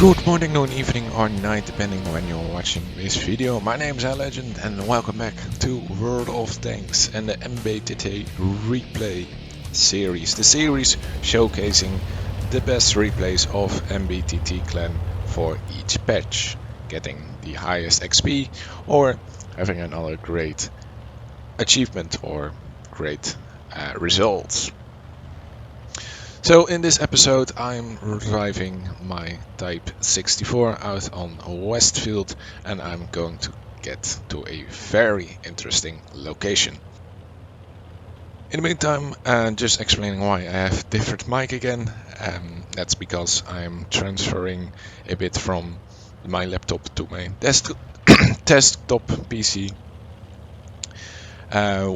Good morning, noon, evening or night, depending on when you're watching this video. My name is Alegende and welcome back to World of Tanks and the NBTT'ay Replay series. The series showcasing the best replays of NBTT clan for each patch, getting the highest XP or having another great achievement or great results. So in this episode I'm driving my Type 64 out on Westfield and I'm going to get to a very interesting location. In the meantime, just explaining why I have different mic again. That's because I'm transferring a bit from my laptop to my desktop PC.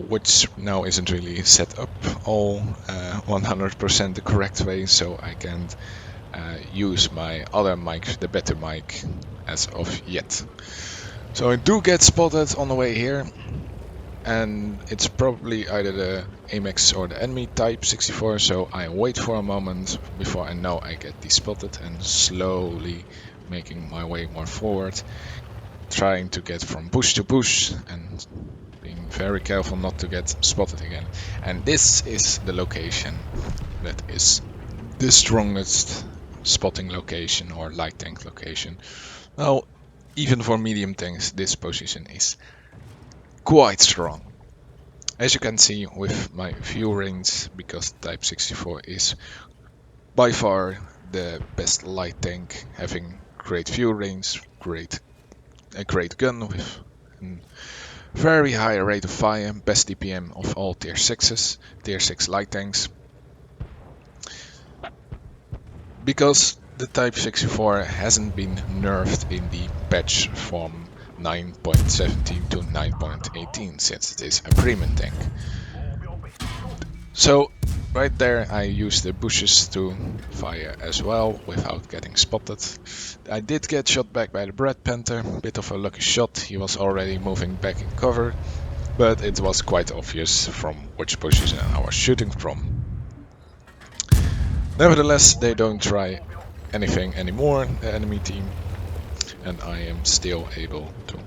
Which now isn't really set up all 100% the correct way, so I can't use my other mic, the better mic, as of yet. So I do get spotted on the way here, and it's probably either the AMX or the enemy Type 64, so I wait for a moment before I know I get spotted and slowly making my way more forward, trying to get from bush to bush and being very careful not to get spotted again. And this is the location that is the strongest spotting location or light tank location. Now, even for medium tanks, this position is quite strong. As you can see with my view range, because Type 64 is by far the best light tank, having great view range, a great gun with very high rate of fire, best DPM of all tier 6s, tier 6 light tanks. Because the Type 64 hasn't been nerfed in the patch from 9.17 to 9.18 since it is a premium tank. So right there I used the bushes to fire as well without getting spotted. I did get shot back by the Brad Panther, bit of a lucky shot, he was already moving back in cover, but it was quite obvious from which position I was shooting from. Nevertheless, they don't try anything anymore, the enemy team, and I am still able to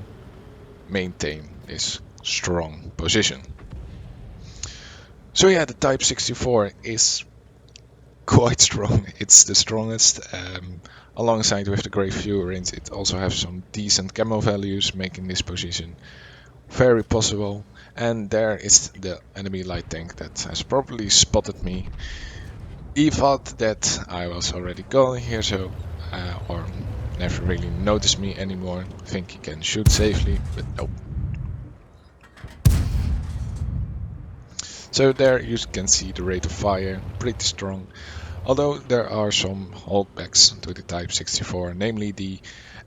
maintain this strong position. So yeah, the Type 64 is quite strong. It's the strongest. Alongside with the great view range, it also has some decent camo values, making this position very possible. And there is the enemy light tank that has probably spotted me. He thought that I was already going here, so or never really noticed me anymore. Think he can shoot safely, but nope. So there you can see the rate of fire, pretty strong. Although there are some holdbacks to the Type 64, namely the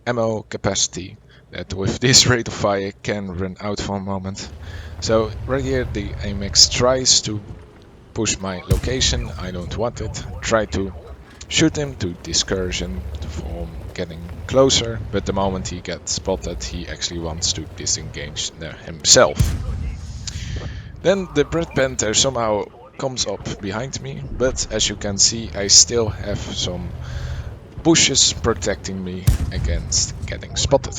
ammo capacity, that with this rate of fire can run out for a moment. So right here the AMX tries to push my location, I don't want it, try to shoot him to discourage him from getting closer, but the moment he gets spotted he actually wants to disengage himself. Then the Brad Panther somehow comes up behind me, but as you can see I still have some bushes protecting me against getting spotted,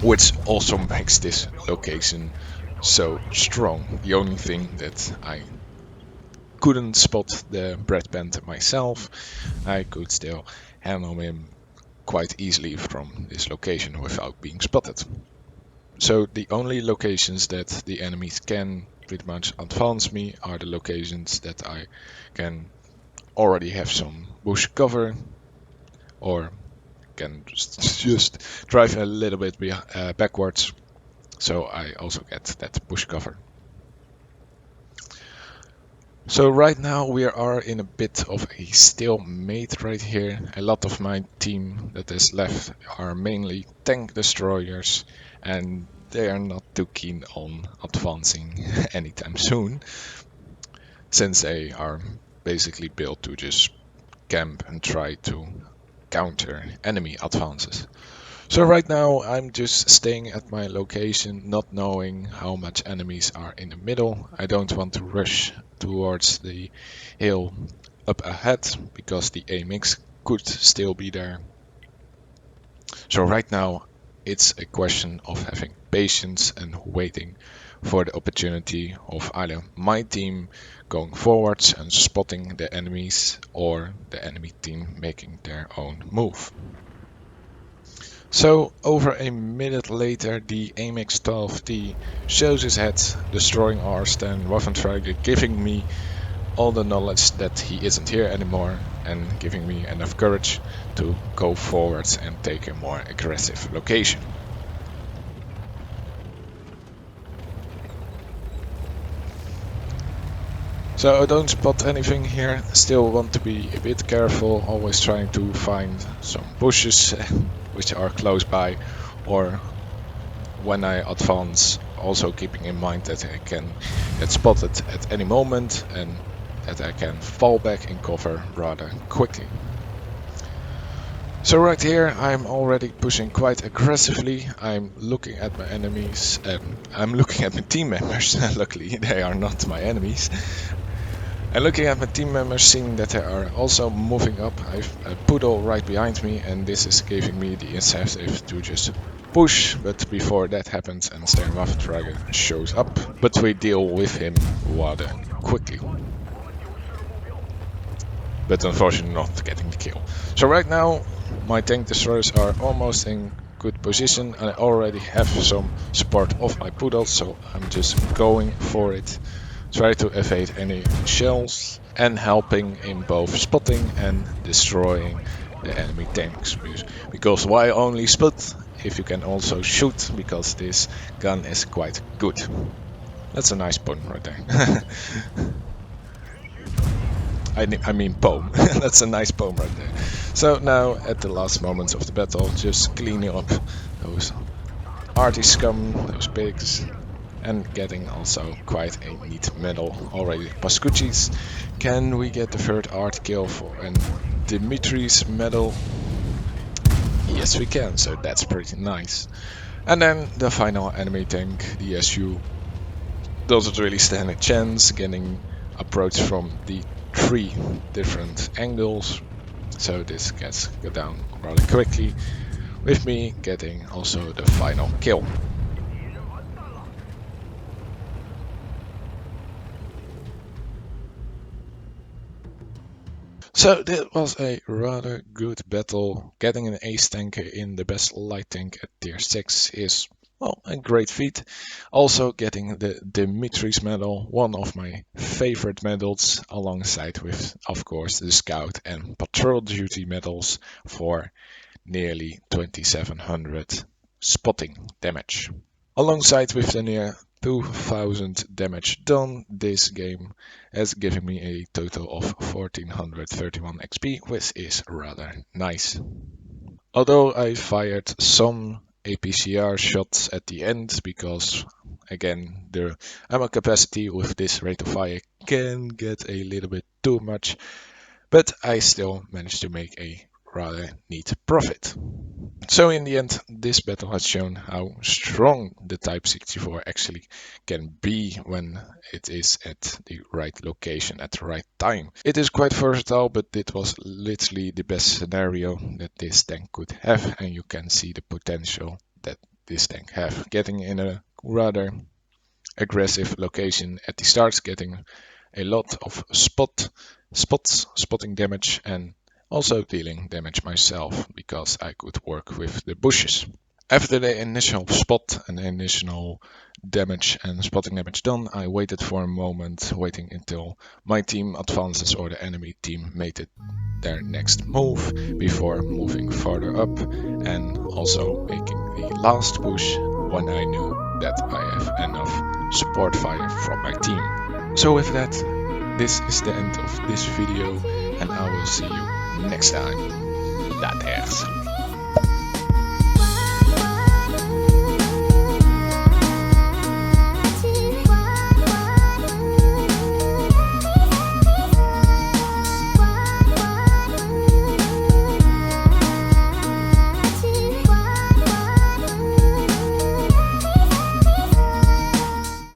which also makes this location so strong. The only thing that I couldn't spot the Brad Panther myself, I could still handle him quite easily from this location without being spotted. So the only locations that the enemies can pretty much advance me are the locations that I can already have some bush cover or can just drive a little bit backwards, so I also get that bush cover. So right now we are in a bit of a stalemate right here. A lot of my team that is left are mainly tank destroyers and they are not too keen on advancing anytime soon, since they are basically built to just camp and try to counter enemy advances. So right now I'm just staying at my location, not knowing how much enemies are in the middle. I don't want to rush towards the hill up ahead because the AMX could still be there. So right now it's a question of having patience and waiting for the opportunity of either my team going forwards and spotting the enemies or the enemy team making their own move. So over a minute later, the AMX-12T shows his head, destroying our stand Waffenträger, giving me all the knowledge that he isn't here anymore and giving me enough courage to go forwards and take a more aggressive location. So I don't spot anything here, still want to be a bit careful, always trying to find some bushes which are close by, or when I advance also keeping in mind that I can get spotted at any moment and that I can fall back in cover rather quickly. So right here I'm already pushing quite aggressively. I'm looking at my enemies and I'm looking at my team members. Luckily they are not my enemies. And looking at my team members, seeing that they are also moving up. I have a poodle right behind me and this is giving me the incentive to just push, but before that happens and Waffenträger shows up, but we deal with him rather quickly. But unfortunately not getting the kill. So right now my tank destroyers are almost in good position. I already have some support of my poodle, so I'm just going for it. Try to evade any shells and helping in both spotting and destroying the enemy tanks. Because why only spot if you can also shoot, because this gun is quite good. That's a nice pun right there. I mean poem. That's a nice poem right there. So now at the last moments of the battle, just cleaning up those arty scum, those pigs, and getting also quite a neat medal already. Pascucci's. Can we get the third art kill for and Dimitri's medal? Yes we can, so that's pretty nice. And then the final enemy tank, the SU, doesn't really stand a chance, getting approached from the 3 different angles, so this gets go down rather quickly, with me getting also the final kill. So that was a rather good battle. Getting an ace tanker in the best light tank at tier 6 is, well, a great feat. Also getting the Dimitri's medal, one of my favorite medals, alongside with, of course, the scout and patrol duty medals for nearly 2700 spotting damage. Alongside with the near 2000 damage done, this game has given me a total of 1431 XP, which is rather nice. Although I fired some APCR shots at the end, because again the ammo capacity with this rate of fire can get a little bit too much, but I still managed to make a rather neat profit. So in the end, this battle has shown how strong the Type 64 actually can be when it is at the right location at the right time. It is quite versatile, but it was literally the best scenario that this tank could have, and you can see the potential that this tank have. Getting in a rather aggressive location at the start, getting a lot of spotting damage, and also dealing damage myself because I could work with the bushes. After the initial spot and the initial damage and spotting damage done, I waited for a moment, waiting until my team advances or the enemy team made it their next move before moving further up, and also making the last push when I knew that I have enough support fire from my team. So with that, this is the end of this video, and I will see you next time. Laters.